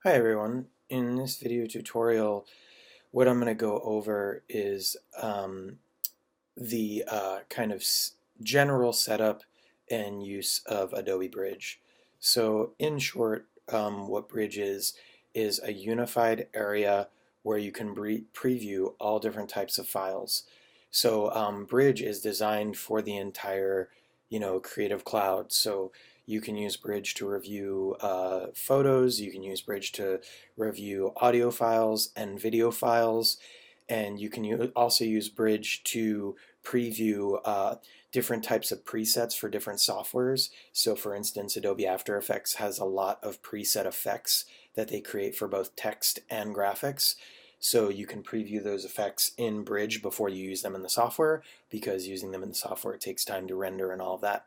Hi everyone. In this video tutorial, what I'm going to go over is the kind of general setup and use of Adobe Bridge. So in short, what Bridge is a unified area where you can preview all different types of files. So Bridge is designed for the entire, Creative Cloud. So you can use Bridge to review photos, you can use Bridge to review audio files and video files, and you can also use Bridge to preview different types of presets for different softwares. So for instance, Adobe After Effects has a lot of preset effects that they create for both text and graphics. So you can preview those effects in Bridge before you use them in the software, because using them in the software takes time to render and all of that.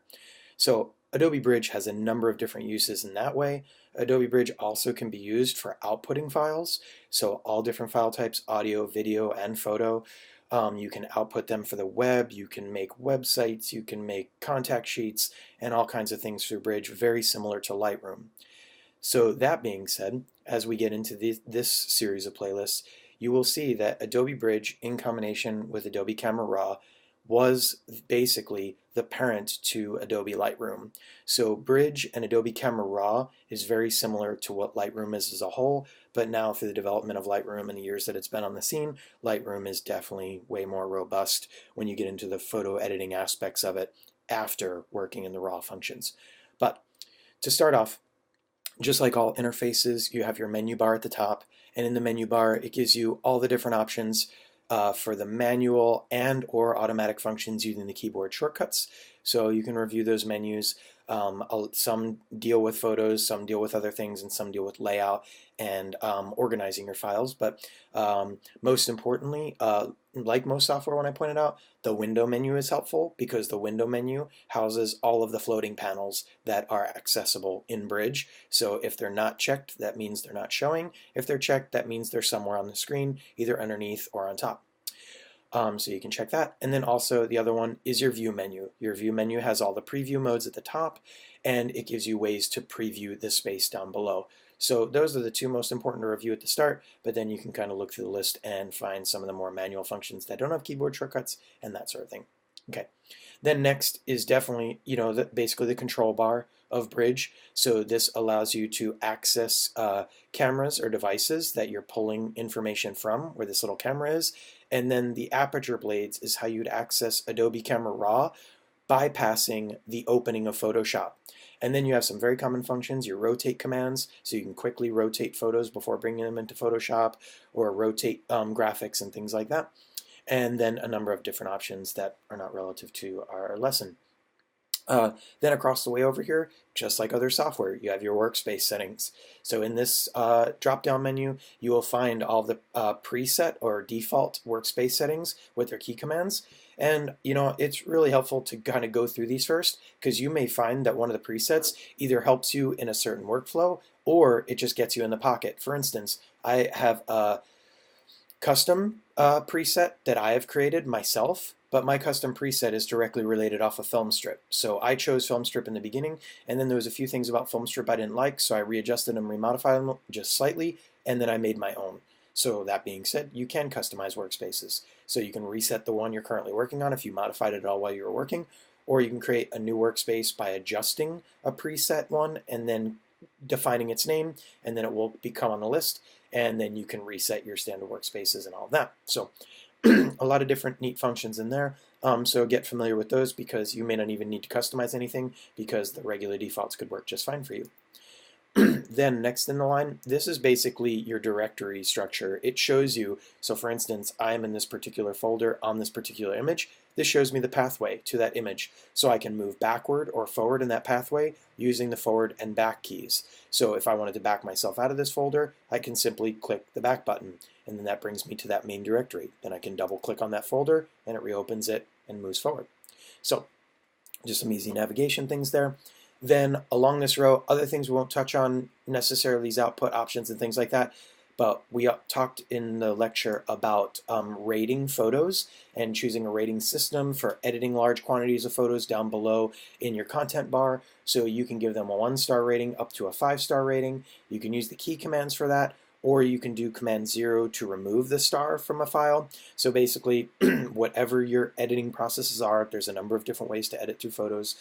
So Adobe Bridge has a number of different uses in that way. Adobe Bridge also can be used for outputting files, so all different file types, audio, video, and photo. You can output them for the web, you can make websites, you can make contact sheets, and all kinds of things through Bridge, very similar to Lightroom. So that being said, as we get into this series of playlists, you will see that Adobe Bridge in combination with Adobe Camera Raw was basically the parent to Adobe Lightroom. So Bridge and Adobe Camera Raw is very similar to what Lightroom is as a whole, but now through the development of Lightroom and the years that it's been on the scene, Lightroom is definitely way more robust when you get into the photo editing aspects of it after working in the raw functions. But to start off, just like all interfaces, you have your menu bar at the top, and in the menu bar it gives you all the different options for the manual and or automatic functions using the keyboard shortcuts. So you can review those menus. Some deal with photos, some deal with other things, and some deal with layout and organizing your files. But most importantly, like most software when I pointed out, the window menu is helpful because the window menu houses all of the floating panels that are accessible in Bridge. So if they're not checked, that means they're not showing. If they're checked, that means they're somewhere on the screen, either underneath or on top. So you can check that. And then also the other one is your view menu. Your view menu has all the preview modes at the top, and it gives you ways to preview the space down below. So those are the two most important to review at the start, but then you can kind of look through the list and find some of the more manual functions that don't have keyboard shortcuts and that sort of thing. Okay. Then next is definitely, basically the control bar of Bridge. So this allows you to access cameras or devices that you're pulling information from, where this little camera is. And then the aperture blades is how you'd access Adobe Camera Raw, bypassing the opening of Photoshop. And then you have some very common functions, your rotate commands, so you can quickly rotate photos before bringing them into Photoshop, or rotate graphics and things like that. And then a number of different options that are not relative to our lesson. Then across the way over here, just like other software, you have your workspace settings. So in this drop-down menu, you will find all the preset or default workspace settings with their key commands. And it's really helpful to kind of go through these first, because you may find that one of the presets either helps you in a certain workflow or it just gets you in the pocket. For instance, I have a custom preset that I have created myself, but my custom preset is directly related off of Filmstrip. So I chose Filmstrip in the beginning, and then there was a few things about Filmstrip I didn't like, so I readjusted them, remodified them just slightly, and then I made my own. So that being said, you can customize workspaces. So you can reset the one you're currently working on if you modified it at all while you were working, or you can create a new workspace by adjusting a preset one and then defining its name, and then it will become on the list, and then you can reset your standard workspaces and all of that. So a lot of different neat functions in there. So get familiar with those, because you may not even need to customize anything, because the regular defaults could work just fine for you. Then next in the line, this is basically your directory structure. It shows you, so for instance, I'm in this particular folder on this particular image. This shows me the pathway to that image, so I can move backward or forward in that pathway using the forward and back keys. So if I wanted to back myself out of this folder, I can simply click the back button, and then that brings me to that main directory. Then I can double click on that folder and it reopens it and moves forward. So just some easy navigation things there. Then along this row, other things we won't touch on necessarily, these output options and things like that, but we talked in the lecture about rating photos and choosing a rating system for editing large quantities of photos down below in your content bar. So you can give them a 1-star rating up to a 5-star rating. You can use the key commands for that, or you can do command 0 to remove the star from a file. So basically, whatever your editing processes are, there's a number of different ways to edit through photos,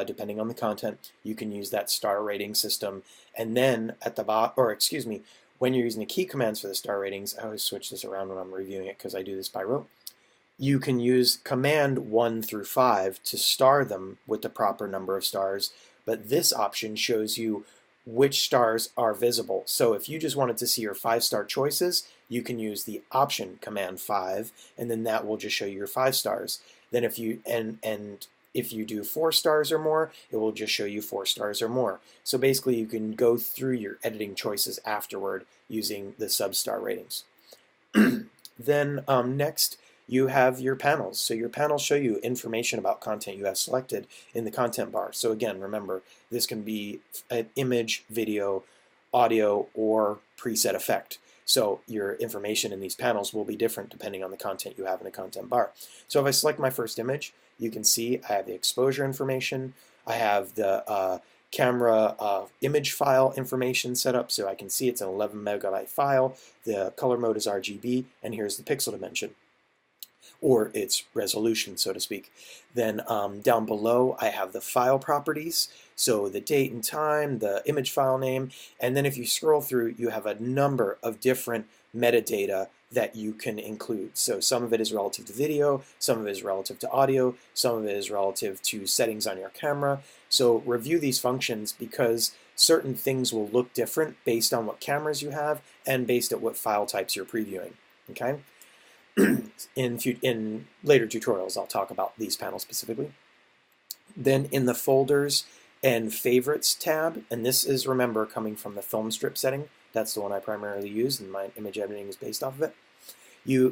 depending on the content. You can use that star rating system. And then at the bottom, or excuse me, when you're using the key commands for the star ratings, I always switch this around when I'm reviewing it because I do this by rote. You can use command 1 through 5 to star them with the proper number of stars, but this option shows you which stars are visible. So if you just wanted to see your 5-star choices, you can use the option command 5, and then that will just show you your 5 stars. Then if you if you do 4 stars or more, it will just show you 4 stars or more. So basically you can go through your editing choices afterward using the sub-star ratings. Then next you have your panels. So your panels show you information about content you have selected in the content bar. So again, remember, this can be an image, video, audio, or preset effect. So your information in these panels will be different depending on the content you have in the content bar. So if I select my first image, you can see I have the exposure information, I have the camera image file information set up, so I can see it's an 11 megabyte file, the color mode is RGB, and here's the pixel dimension, or its resolution, so to speak. Then down below I have the file properties, so the date and time, the image file name, and then if you scroll through, you have a number of different metadata that you can include. So some of it is relative to video, some of it is relative to audio, some of it is relative to settings on your camera. So review these functions because certain things will look different based on what cameras you have and based on what file types you're previewing. Okay? In later tutorials, I'll talk about these panels specifically. Then in the folders and favorites tab, and this is, remember, coming from the film strip setting. That's the one I primarily use, and my image editing is based off of it.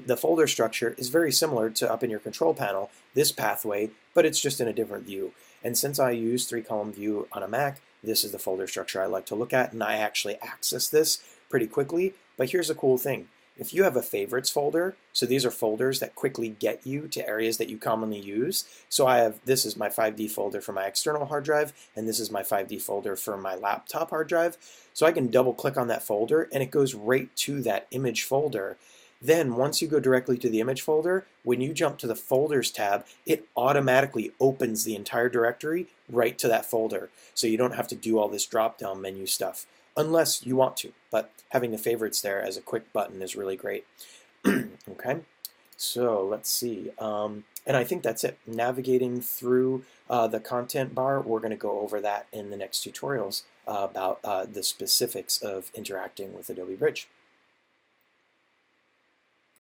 The folder structure is very similar to up in your control panel, this pathway, but it's just in a different view. And since I use 3-column view on a Mac, this is the folder structure I like to look at, and I actually access this pretty quickly. But here's a cool thing. If you have a favorites folder, so these are folders that quickly get you to areas that you commonly use. So this is my 5D folder for my external hard drive, and this is my 5D folder for my laptop hard drive. So I can double click on that folder and it goes right to that image folder. Then once you go directly to the image folder, when you jump to the folders tab, it automatically opens the entire directory right to that folder. So you don't have to do all this drop down menu stuff, unless you want to, but having the favorites there as a quick button is really great. Okay, so let's see, and I think that's it. Navigating through the content bar, we're going to go over that in the next tutorials about the specifics of interacting with Adobe Bridge.